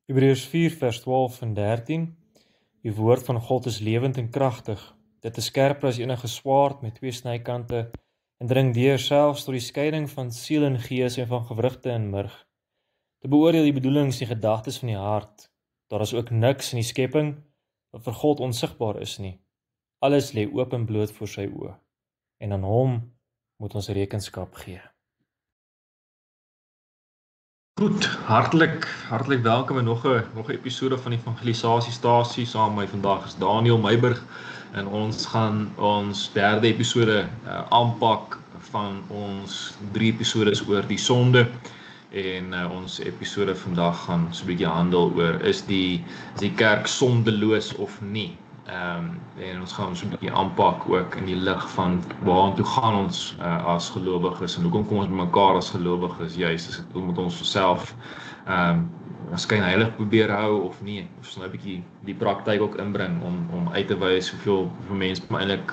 Hebreërs 4 vers 12 en 13. Die woord van God is lewend en kragtig. Dit is skerper as enige swaard met twee snykante en dring deur selfs tot die skeiding van siel en gees en van gewrigte en murg. Te beoordeel die bedoelings en gedagtes van die hart. Daar is ook niks in die skepping wat vir God onsigbaar is nie. Alles lê oop en bloot voor sy oë. En aan hom moet ons rekenskap gee. Goed, hartlik welkom in nog 'n episode van die evangelisasiestasie. Saam met my vandag is Daniel Meiburg en ons gaan ons derde episode aanpak van ons 3 episodes oor die sonde. En ons episode vandag gaan so 'n bietjie handel oor is die kerk sondeloos of nie. En ons gaan so 'n bietjie aanpak ook in die lig van waartoe gaan ons as gelowiges en hoekom kom ons bymekaar as gelowiges, juist hoe moet ons self skyn heilig probeer hou of nie, of so 'n bietjie die praktyk ook inbring om uit te wys hoeveel mense eintlik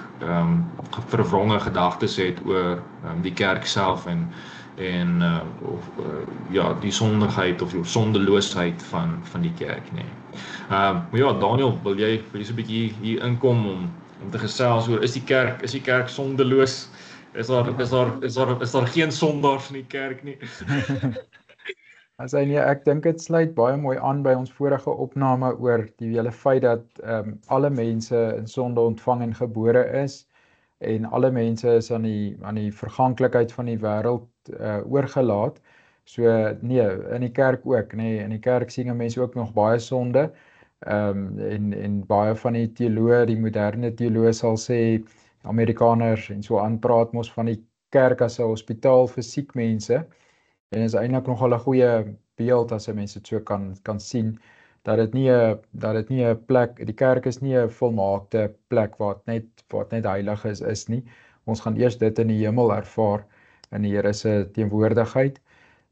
verwronge gedagtes het oor die kerk self en die sondigheid of die sondeloosheid van die kerk, nee. Maar ja, Daniel, wil jy so 'n bietjie hier inkom om te gesels oor is die kerk sondeloos? Is daar geen sondaars in die kerk nie? Ek dink dit sluit baie mooi aan by ons vorige opname oor die hele feit dat alle mense in sonde ontvang en gebore is en alle mense is aan die verganklikheid van die wêreld oorgelaat. So nee, in die kerk ook, nee, in die kerk sien mense ook nog baie sonde. En baie van die teoloë, die moderne teoloë sal sê, Amerikaners en so aanpraat mos van die kerk as 'n hospitaal vir siek mense. En is eintlik nogal 'n goeie beeld as mense dit so kan sien dat dit nie 'n plek, die kerk is nie 'n volmaakte plek wat net heilig is nie. Ons gaan eers dit in die hemel ervaar in die Here se teenwoordigheid.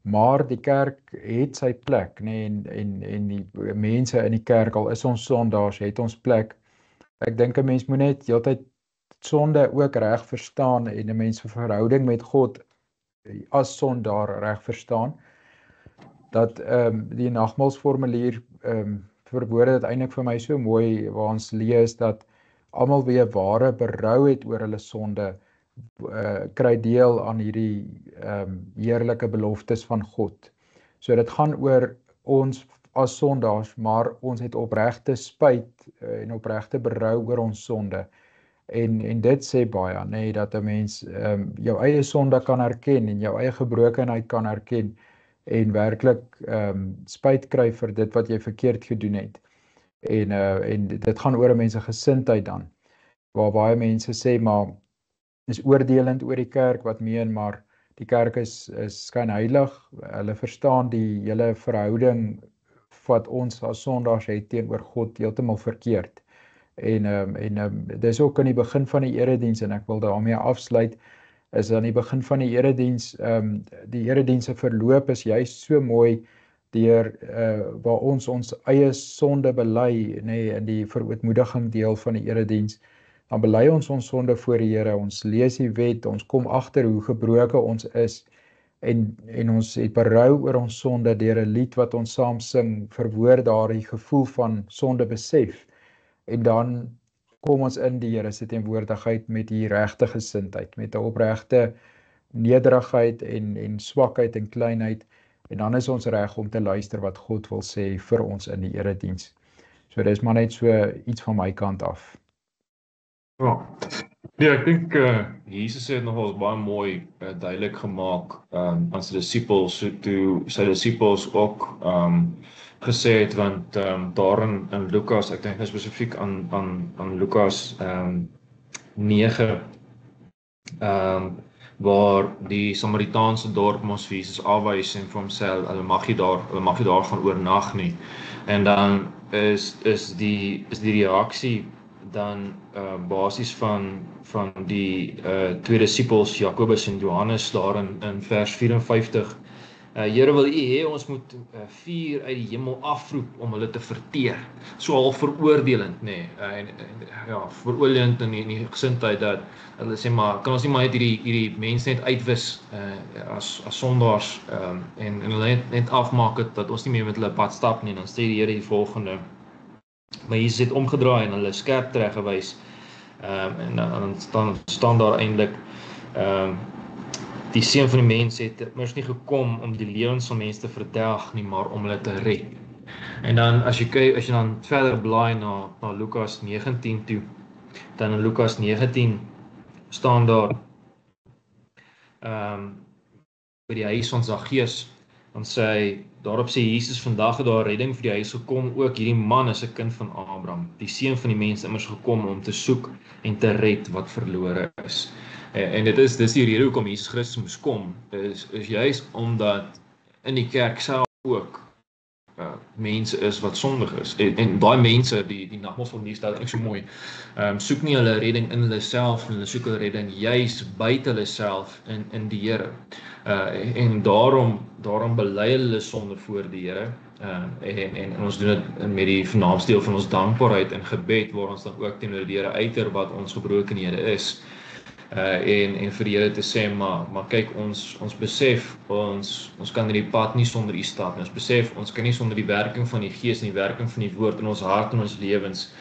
Maar die kerk het sy plek, nee, en die mense in die kerk, al is ons sondaars, het ons plek. Ek dink 'n mens moet net heeltyd sonde ook reg verstaan en 'n mens se verhouding met God as sondaar reg verstaan. Dat die nagmaalsformulier verwoord dit eintlik vir my so mooi waar ons lees dat almal wie 'n ware berou het oor hulle sonde kry deel aan hierdie heerlike beloftes van God. So dit gaan oor ons as sondaars, maar ons het opregte spyt en opregte berou oor ons sonde. En dit sê baie, nee, dat 'n mens jou eie sonde kan erken en jou eie gebrokenheid kan erken en werklik spyt kry vir dit wat jy verkeerd gedoen het. En dit gaan oor 'n mens se gesindheid dan, waar baie mense sê maar is oordelend oor die kerk wat meen maar die kerk is skynheilig. Hulle verstaan die hele verhouding wat ons as sondaars het teenoor God heeltemal verkeerd. En dis ook aan die begin van die erediens en ek wil daarmee afsluit is aan die begin van die erediens die erediens se verloop is juist so mooi deur waar ons eie sonde bely, nee, in die verootmoediging deel van die erediens. Dan bely ons sonde voor die Here, ons lees die wet, ons kom agter hoe gebroke ons is en ons het berou oor ons sonde deur 'n lied wat ons saam sing, verwoord daardie gevoel van sonde besef. En dan kom ons in die Here se teenwoordigheid met die regte gesindheid, met 'n opregte nederigheid en swakheid en kleinheid en dan is ons reg om te luister wat God wil sê vir ons in die erediens. So dis maar net so iets van my kant af. Ja, nee, ek dink Jesus het nogal baie mooi duidelik gemaak aan sy disippels, toe sy disippels ook gesê het, want daar in Lukas, ek dink spesifiek aan Lukas 9, waar die Samaritaanse dorp mos vir Jesus afwys en vir hom sê hulle mag nie daar gaan oornag nie. En dan is die reaksie dan basies van die twee disippels Jakobus en Johannes daar in vers 54 Here wil U hê ons moet vuur uit die hemel afroep om hulle te verteer. So al veroordelend, veroordelend in die gesindheid dat hulle sê maar kan ons nie maar net hierdie mense net uitwis as sondaars en hulle net afmaak het dat ons nie meer met hulle pad stap nie. Dan sê die Here die volgende: maar Jesus het omgedraai en hulle skerp teruggewys. En dan staan daar eintlik die Seun van die mens het immers nie gekom om die lewens van mense te verdelg nie, maar om hulle te red. En dan as jy dan verder blaai na Lukas 19 toe, dan in Lukas 19 staan daar by die huis van Zacchaeus, dan sê hy, daarop sê Jesus, vandag het daar redding vir die huis gekom, ook hierdie man is 'n kind van Abraham, die Seun van die mens immers gekom om te soek en te red wat verlore is. En dis die rede hoekom Jesus Christus moes kom, is juis omdat in die kerk self ook mense is wat sondig is. En daai mense, die nagmaal van die stel eintlik so mooi, soek nie hulle redding in hulle self, hulle soek hulle redding juis buite hulle self in die Here. En daarom bely hulle sonde voor die Here. En ons doen dit met die vernaamste deel van ons dankbaarheid en gebed, waar ons dan ook teenoor die Here uiter wat ons gebrokenhede is. En vir die Here te sê, maar kyk, ons besef, ons kan hierdie pad nie sonder U stap nie. Ons besef, ons kan nie sonder die werking van die Gees en die werking van die Woord in ons hart en ons lewens,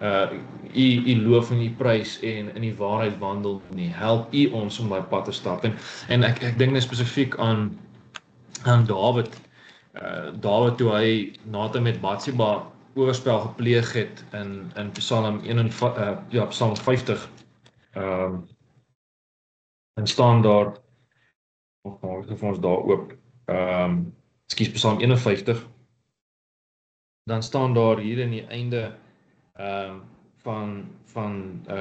U loof en U prys en in die waarheid wandel nie. Help U ons om daai pad te stap. En ek dink net spesifiek aan Dawid. Dawid toe hy nadat hy met Batseba oorspel gepleeg het in Psalm 50. En staan daar, vir ons daar oop, Psalm 51, dan staan daar hier in die einde van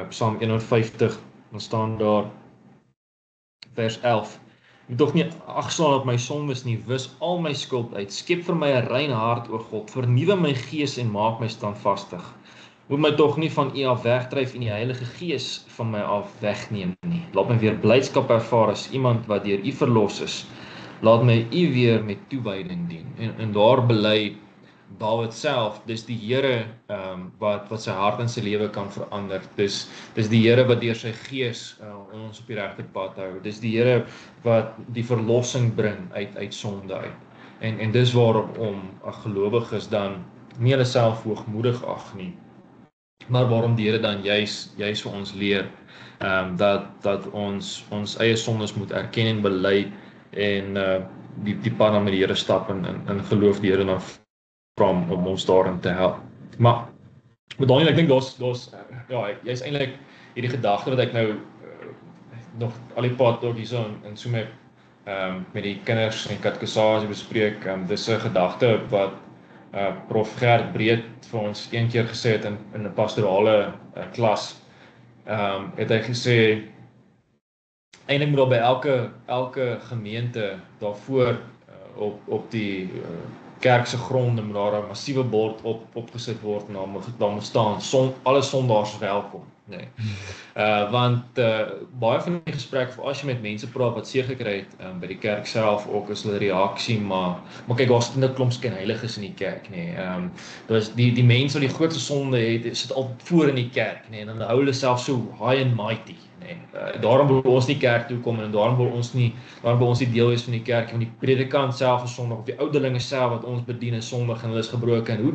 Psalm 51, dan staan daar vers 11, moet tog nie agslaan op my sondes nie, wis al my skuld uit, skep vir my 'n rein hart, o God, vernuwe my gees en maak my standvastig. Moet my tog nie van U af wegdryf en die Heilige Gees van my af wegneem nie. Laat my weer blydskap ervaar as iemand wat deur U verlos is. Laat my U weer met toewyding dien. En daar bely Dawid self, dis die Here wat sy hart en sy lewe kan verander. Dis die Here wat deur sy Gees ons op die regte pad hou. Dis die Here wat die verlossing bring uit sonde uit. En dis waarom 'n gelowige dan nie hulle self hoogmoedig ag nie, maar waarom die Here dan juis vir ons leer dat ons eie sondes moet erken en bely en die pad dan met die Here stap en geloof die Here dan vra om ons daarin te help. Maar Daniel, ek dink daar's jy's eintlik hierdie gedagte wat ek nou nog al die pad ook hierso in so met die kinders en katekisasie bespreek. Dis 'n gedagte wat Prof Gert Breed vir ons een keer gesê het in 'n pastorale klas. Het hy gesê, eintlik moet daar by elke gemeente daarvoor op die kerk se gronde moet daar 'n massiewe bord opgesit word en daar moet staan, alle sondaars welkom. Nee. Want baie van die gesprekke, as jy met mense praat wat seer gekry het by die kerk self, ook is hulle reaksie, maar kyk, daar's 'n klomp skynheiliges in die kerk, nee. Dus die mense wat die grootste sonde het, sit al voor in die kerk, nee, en hulle hou hulle self so high and mighty, nee. Daarom wil ons nie kerk toe kom en daarom wil ons nie deel wees van die kerk, want die predikant self is sondig, of die ouderlinge self wat ons bedien is sondig en hulle is gebroken. Hoe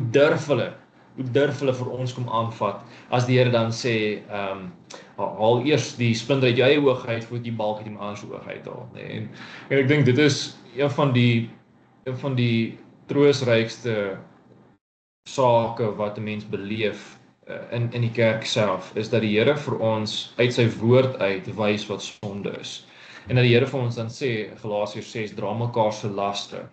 durf hulle vir ons kom aanvat, as die Here dan sê, haal eers die splinter uit jou eie oog uit, voordat die balk uit die ander se oog uithaal. Nee. En ek dink dit is een van die troosrykste sake wat 'n mens beleef in die kerk self, is dat die Here vir ons uit sy woord uit wys wat sonde is. En dat die Here vir ons dan sê, Galasiërs 6, dra mekaar se laste,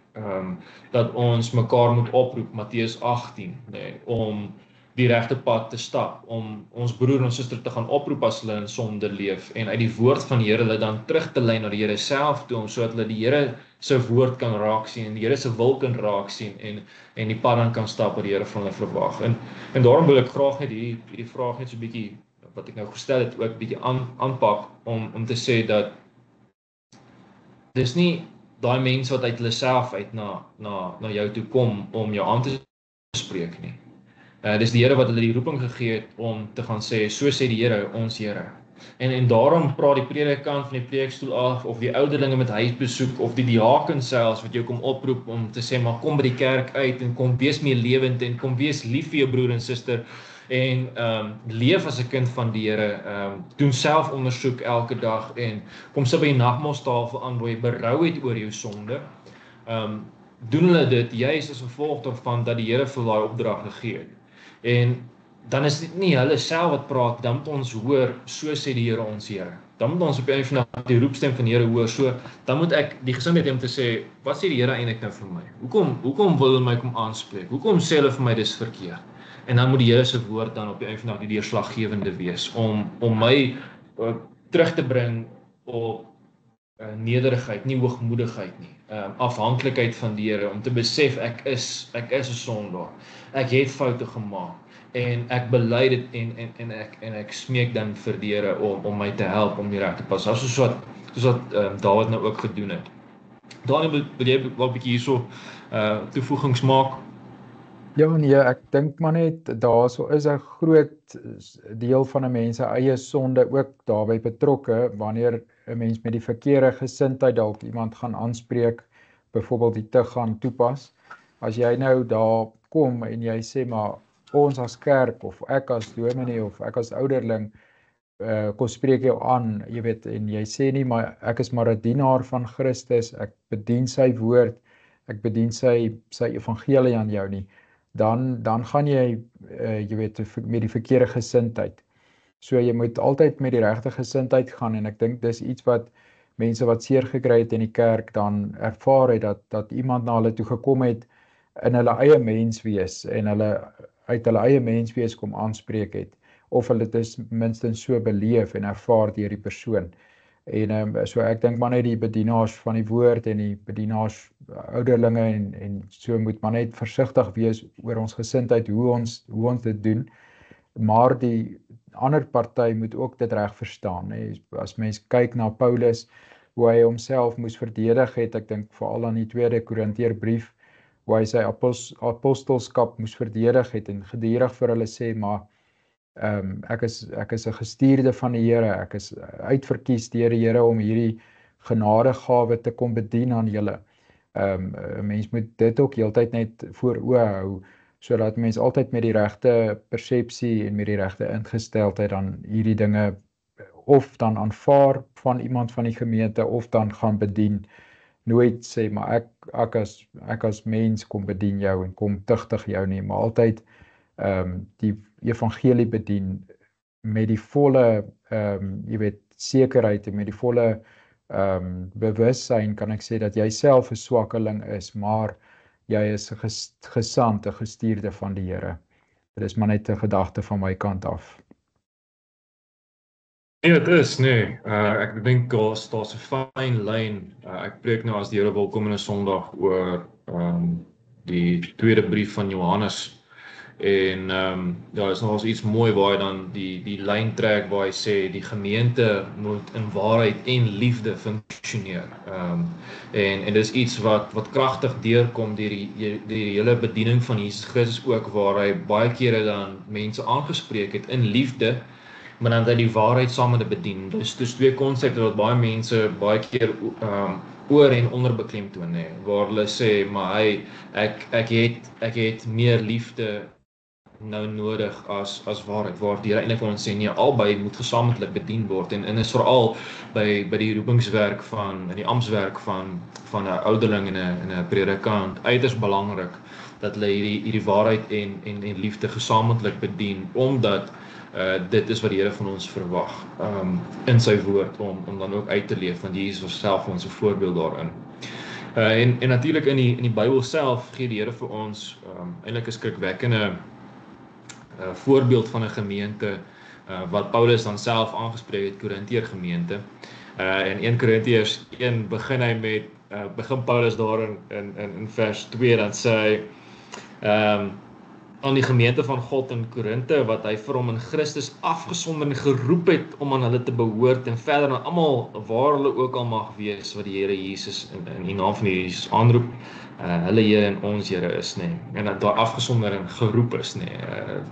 dat ons mekaar moet oproep, Matteus 18, nee, om die regte pad te stap, om ons broer en suster te gaan oproep as hulle in sonde leef, en uit die woord van die Here hulle dan terug te lei na die Here self toe, sodat hulle die Here se woord kan raak sien, en die Here se wil kan raak sien, en die pad dan kan stap wat die Here van hulle verwag. En daarom wil ek graag net hierdie vraag net so 'n bietjie, wat ek nou gestel het, ook bietjie aanpak, om te sê dat dis nie daai mense wat uit hulle self uit na jou toe kom om jou aan te spreek nie. Dis die Here wat hulle die roeping gegee het om te gaan sê, so sê die Here, ons Here. En daarom praat die predikant van die preekstoel af, of die ouderlinge met huisbesoek, of die diaken selfs wat jou kom oproep om te sê, maar kom by die kerk uit en kom wees meer lewend en kom wees lief vir jou broer en suster en leef as 'n kind van die Here, doen self ondersoek elke dag en kom sit by die nagmaalstafel aan waar jy berou het oor jou sonde. Doen hulle dit juis as gevolg daarvan dat die Here vir daai opdrag gegee het. En dan is dit nie hulle self wat praat, dan moet ons hoor, so sê die Here ons Here. Dan moet ons op een van die roepstem van die Here hoor, so, dan moet ek die gesindheid hê om te sê, wat sê die Here eintlik nou vir my? Hoekom wil hulle my kom aanspreek? Hoekom sê hulle vir my dis verkeerd? En dan moet die Here se woord dan op die einde van die deurslaggewende wees, om my terug te bring op nederigheid, nie hoogmoedigheid nie, afhanklikheid van die Here, om te besef ek is 'n sondaar, ek het foute gemaak, en ek bely dit en ek smeek dan vir die Here om my te help om die reg te pas, soos wat Dawid nou ook gedoen het. Daniel, wil jy wel 'n bietjie hierso toevoegings maak? Ja nee, ek dink maar net daarso is 'n groot deel van 'n mens se eie sonde ook daarbey betrokke wanneer 'n mens met die verkeerde gesindheid dalk iemand gaan aanspreek, byvoorbeeld die te gaan toepas. As jy nou daar kom en jy sê maar ons as kerk of ek as dominee of ek as ouderling kom spreek jou aan, jy weet, en jy sê nie maar ek is maar 'n dienaar van Christus, ek bedien sy woord, ek bedien sy evangelie aan jou nie, dan gaan jy jy weet met die verkeerde gesindheid. So jy moet altyd met die regte gesindheid gaan, en ek dink dis iets wat mense wat seer gekry het in die kerk dan ervaar het, dat iemand na hulle toe gekom het in hulle eie menswees en hulle uit hulle eie menswees kom aanspreek het, of hulle dit is minstens so beleef en ervaar deur die persoon. En so ek dink maar net die bedienaars van die woord en die bedienaars ouderlinge en so moet maar net versigtig wees oor ons gesindheid, hoe ons dit doen, maar die ander party moet ook dit reg verstaan, nee. As mens kyk na Paulus, hoe hy homself moes verdedig het, ek dink veral aan die 2 Korinteërbrief, hoe hy sy apostelskap moes verdedig het en gedurig vir hulle sê, maar ek is 'n gestuurde van die Here, ek is uitverkies deur die Here om hierdie genadegawe te kom bedien aan julle. 'n Mens moet dit ook heeltyd net voor oë hou, sodat mens altyd met die regte persepsie en met die regte ingesteldheid dan hierdie dinge of dan aanvaar van iemand van die gemeente of dan gaan bedien. Nooit sê maar ek as mens kom bedien jou en kom tugtig jou nie, maar altyd die evangelie bedien met die volle jy weet sekerheid en met die volle bewussyn kan ek sê dat jy self 'n swakkeling is, maar jy is 'n gesant, 'n gestuurde van die Here. Dit is maar net 'n gedagte van my kant af. Nee, dit is, nee. Ek dink daar's 'n fyn lyn. Ek preek nou as die Here wil komende Sondag oor die tweede brief van Johannes. En ja, is nog iets mooi waar hy dan die lyn trek waar hy sê die gemeente moet in waarheid en liefde funksioneer. En dis iets wat kragtig deurkom deur die hele bediening van Jesus Christus ook, waar hy baie kere dan mense aangespreek het in liefde, maar dan dat die waarheid saam met bedien. Dus twee konsepte wat baie mense baie keer oor en onder beklemtoon, nee, waar hulle sê maar ek het meer liefde nou nodig as waarheid, waar die eintlik ons sê nee, albei moet gesamentlik bedien word en is veral by die roepingswerk die amptswerk van 'n ouderling en 'n predikant uiters belangrik dat hulle hierdie waarheid en liefde gesamentlik bedien, omdat dit is wat die Here van ons verwag in sy woord om dan ook uit te leef, want Jesus was self ons 'n voorbeeld daarin. En natuurlik in die Bybel self gee die Here vir ons eintlik 'n skrikwekkende voorbeeld van 'n gemeente wat Paulus dan self aangespreek het, Korinteër gemeente. In 1 Korintiërs 1 begin Paulus daar in vers 2 dan sê hy aan die gemeente van God in Korinthe, wat hy vir hom in Christus afgesonder en geroep het om aan hulle te behoort, en verder aan almal waar hulle ook al mag wees, wat die Here Jesus in die naam van die Jesus aanroep, hulle Here en ons Here is, en dat daar afgesonder en geroep is,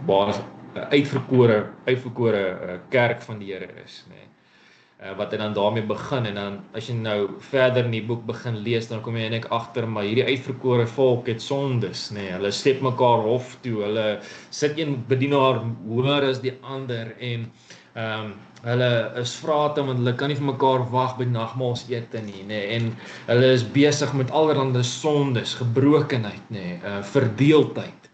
waar uitverkore kerk van die Here is, wat hy dan daarmee begin, en dan as jy nou verder in die boek begin lees, dan kom jy net agter, maar hierdie uitverkore volk het sondes, hulle step mekaar hof toe, hulle sit een bedienaar hoër as die ander, en hulle is vrate, want hulle kan nie vir mekaar wag by nagmaalsete nie, en hulle is besig met allerlei sondes, gebrokenheid, verdeeldheid,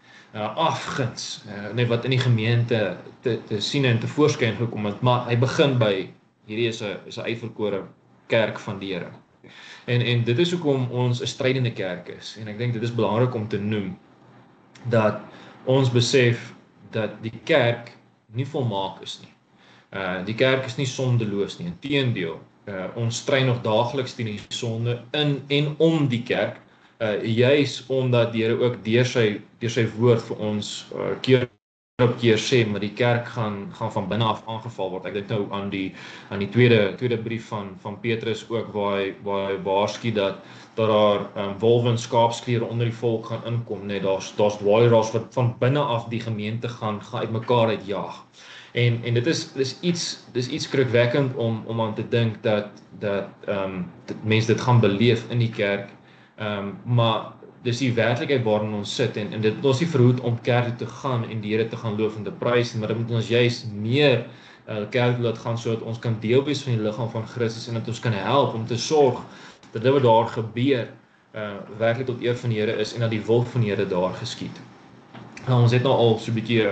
afguns, wat in die gemeente te sien en te voorskyn gekom het, maar hy begin by hierdie is 'n uitverkore kerk van die Here. En dit is hoekom ons 'n strydende kerk is. En ek dink dit is belangrik om te noem dat ons besef dat die kerk nie volmaak is nie. Die kerk is nie sondeloos nie. Inteendeel, ons stry nog daagliks teen die sonde in en om die kerk, juis omdat die Here ook deur sy woord vir ons keer op keer sê, maar die kerk gaan van binne af aangeval word. Ek dink nou aan die tweede brief van Petrus ook, waar hy waarsku dat daar wolwe en skaapsklere onder die volk gaan inkom, daar's dwaaleraars wat van binne af die gemeente gaan uitmekaar uitjaag. En dit is iets skrikwekkend om aan te dink dat mense dit gaan beleef in die kerk, maar dis die werklikheid waarin ons sit, en dit het ons nie verhoed om kerk te gaan en die Here te gaan loof en te prys, maar dit moet ons juist meer kerk laat gaan, sodat ons kan deel wees van die liggaam van Christus, en dat ons kan help om te sorg dat dit wat daar gebeur, werklik tot eer van die Here is, en dat die wil van die Here daar geskied. Ons het nou al so 'n bietjie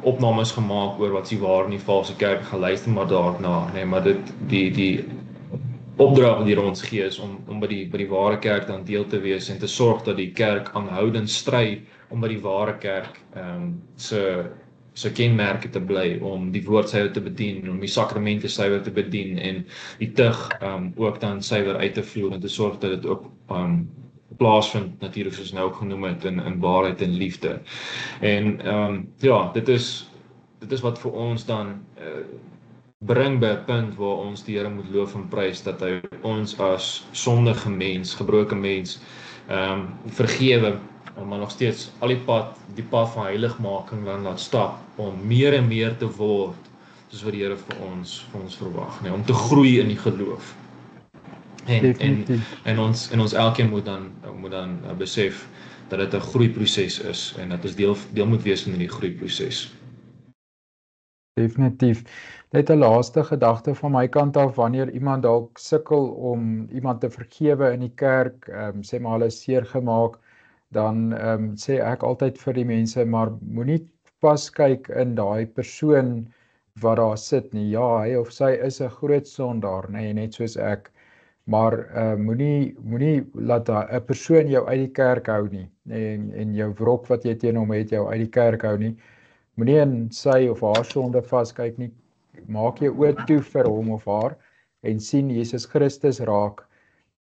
opnames gemaak oor wat se waar in die valse kerk geluister, maar daarna, maar die opdrag wat hier ons gee is om by die ware kerk dan deel te wees en te sorg dat die kerk aanhoudend stry om by die ware kerk se kenmerke te bly, om die woord suiwer te bedien, om die sakramente suiwer te bedien, en die tug ook dan suiwer uit te vloei, en te sorg dat dit ook plaasvind, natuurlik soos nou ook genoem het, in waarheid en liefde. En dit is wat vir ons dan bring by 'n punt waar ons die Here moet loof en prys, dat hy ons as sondige mens, gebroke mens, vergewe, maar nog steeds al die pad van heiligmaking dan laat stap, om meer en meer te word, soos wat die Here vir ons verwag, om te groei in die geloof. En ons elkeen moet dan besef dat dit 'n groeiproses is, en dat ons deel moet wees van hierdie groeiproses. Definitief. Net 'n laaste gedagte van my kant af, wanneer iemand dalk sukkel om iemand te vergewe in die kerk, sê maar hulle is seer gemaak, dan sê ek altyd vir die mense, maar moenie vaskyk in daai persoon wat daar sit nie. Ja, hy of sy is 'n groot sondaar, net soos ek, maar moenie laat 'n persoon jou uit die kerk hou nie, en jou wrok wat jy teen hom het jou uit die kerk hou nie. Moenie in sy of haar sonde vaskyk nie. Maak jou oë toe vir hom of haar en sien Jesus Christus raak.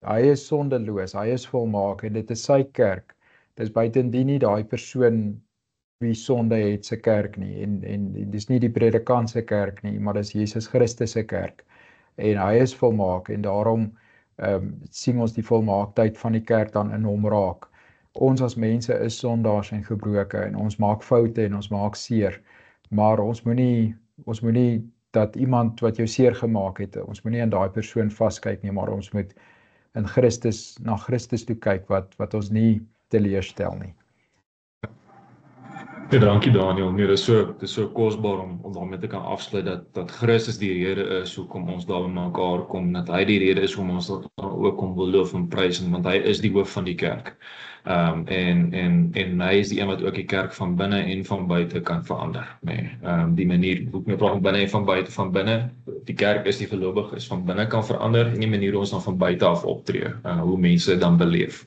Hy is sondeloos, hy is volmaak, en dit is sy kerk. Dis buitendien nie daai persoon wie sonde het se kerk nie, en dis nie die predikant se kerk nie, maar dis Jesus Christus se kerk, en hy is volmaak, en daarom sien ons die volmaaktheid van die kerk dan in hom raak. Ons as mense is sondaars en gebroke, en ons maak foute en ons maak seer, maar ons moenie dat iemand wat jou seer gemaak het, ons moenie in daai persoon vaskyk nie, maar ons moet in Christus, na Christus toe kyk, wat ons nie teleurstel nie. Dankie Daniel. Dit is so kosbaar om daarmee te kan afsluit dat Christus die rede is hoekom ons daar by mekaar kom, dat hy die rede is hoekom ons ook kom wil loof en prys, want hy is die hoof van die kerk. En hy is die een wat ook die kerk van binne en van buite kan verander. Die manier, hoe ek praat van binne en van buite, van binne, die kerk is die gelowiges van binne kan verander, en die manier hoe ons dan van buite af optree, hoe mense dan beleef.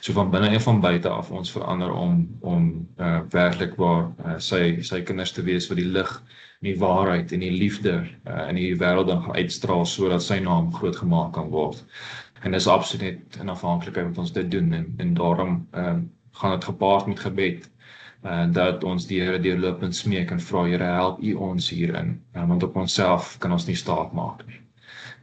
So van binne en van buite af ons verander om werklik waar sy kinders te wees wat die lig, en die waarheid en die liefde in die wêreld dan gaan uitstraal, sodat sy naam groot gemaak kan word. En dis absoluut in afhanklikheid wat ons dit doen, en daarom gaan dit gepaard met gebed. Dat ons die Here deurlopend smeek en vra, Here, help U ons hierin, want op onsself kan ons nie staat maak nie.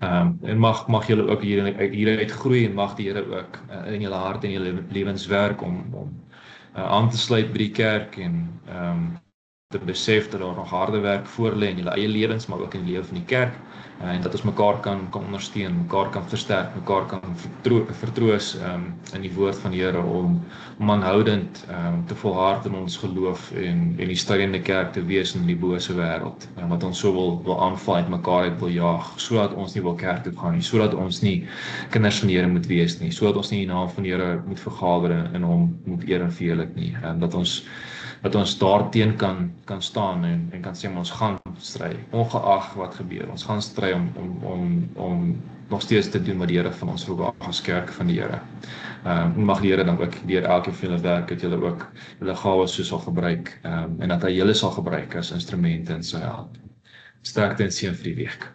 En mag julle ook hieruit groei en mag die Here ook in julle hart en julle lewens werk om aan te sluit by die kerk en te besef dat daar nog harde werk voor lê in julle eie lewens, maar ook in die lewe van die kerk, en dat ons mekaar kan ondersteun, mekaar kan versterk, mekaar kan vertroos in die woord van die Here om aanhoudend te volhard in ons geloof en die styende kerk te wees in die bose wêreld, wat ons so wil aanval en mekaar uit wil jaag, sodat ons nie wil kerk toe gaan nie, sodat ons nie kinders van die Here moet wees nie, sodat ons nie in die naam van die Here moet vergader en hom moet eer en verheerlik nie, dat ons daarteen kan staan en kan sê, ons gaan stry, ongeag wat gebeur, ons gaan stry om nog steeds te doen wat die Here van ons verwag as kerk van die Here. Mag die Here dan ook deur elkeen van julle werk, dat julle ook julle gawes so sal gebruik, en dat hy julle sal gebruik as instrumente in sy hand. Sterkte en seën vir die week.